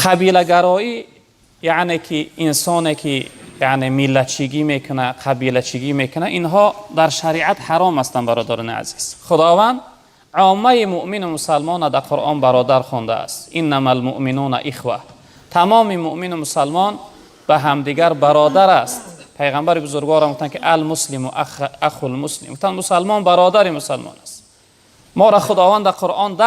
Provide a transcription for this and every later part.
قبیله گرایی یعنی که انسانی که یعنی ملتچگی میکنه، قبیله‌چگی میکنه، اینها در شریعت حرام هستند برادران عزیز. خداوند عامه مؤمن و مسلمان در قرآن برادر خونده است. انما المؤمنون اخوه، تمام مؤمن و مسلمان به همدیگر برادر است. پیغمبر بزرگوار گفتند که المسلم و اخو المسلم، گفتند مسلمان برادر مسلمان است. ما را خداوند در قرآن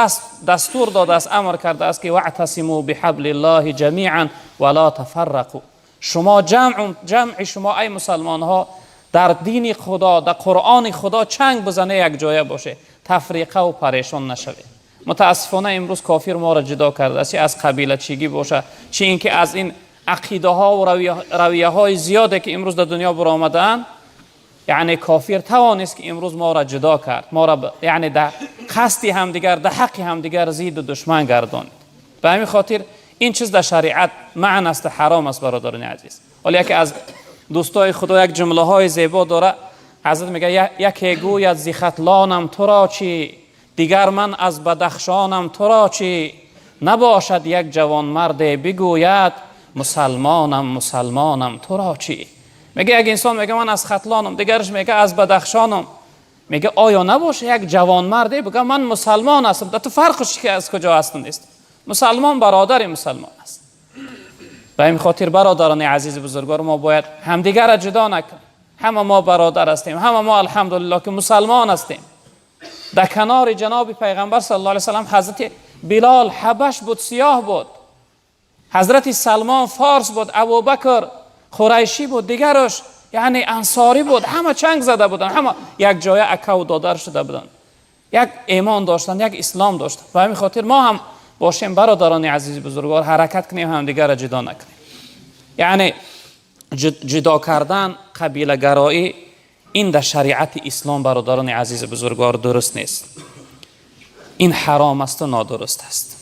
دستور داده است، امر کرده است که واعتصموا بحبل الله جمیعا ولا تفرقوا. شما جمع شما ای مسلمان ها در دین خدا، در قرآن خدا چنگ بزنه، یک جایه باشه، تفریقه و پریشان نشوید. متاسفانه امروز کافر ما را جدا کرده است، چه از قبیله چگی باشه، چه اینکه از این عقیده ها و رویه های زیاده که امروز در دنیا برآمدن. یعنی کافر توانست که امروز ما را جدا کرد، ما را یعنی در قصد همدیگر، در حق همدیگر زید و دشمن گرداند. به همین خاطر این چیز در شریعت معنی است، حرام است برادران عزیز. ولی که از دوستای خدا یک جمله های زیبا داره، حضرت میگه یکی گوید ز ختلانم تو را چی، دیگر من از بدخشانم تو را چی، نباشد یک جوان مرد بگوید مسلمانم تو را چی. میگه یک انسان میگه من از ختلانم، دیگرش میگه از بدخشانم، میگه آیا نباشه یک جوان مرده بگه من مسلمان هستم؟ در تو فرقش که از کجا هست نیست. مسلمان برادر مسلمان است. به این خاطر برادران عزیز بزرگوار، ما باید همدیگر را جدا نکنیم. همه ما برادر هستیم، همه ما الحمدلله که مسلمان هستیم. در کنار جناب پیغمبر صلی الله علیه و سلم حضرت بلال حبش بود، سیاه بود، حضرت سلمان فارس بود، ابوبکر قریشی بود، دیگرش یعنی انصاری بود، همه چنگ زده بودن، همه یک جای اکا و دادر شده بودن، یک ایمان داشتن، یک اسلام داشتن. و همین خاطر ما هم باشیم برادران عزیز بزرگوار، حرکت کنیم، هم دیگر را جدا نکنیم. یعنی جدا کردن، قبیله گرایی، این در شریعت اسلام برادران عزیز بزرگوار درست نیست. این حرام است و نادرست است.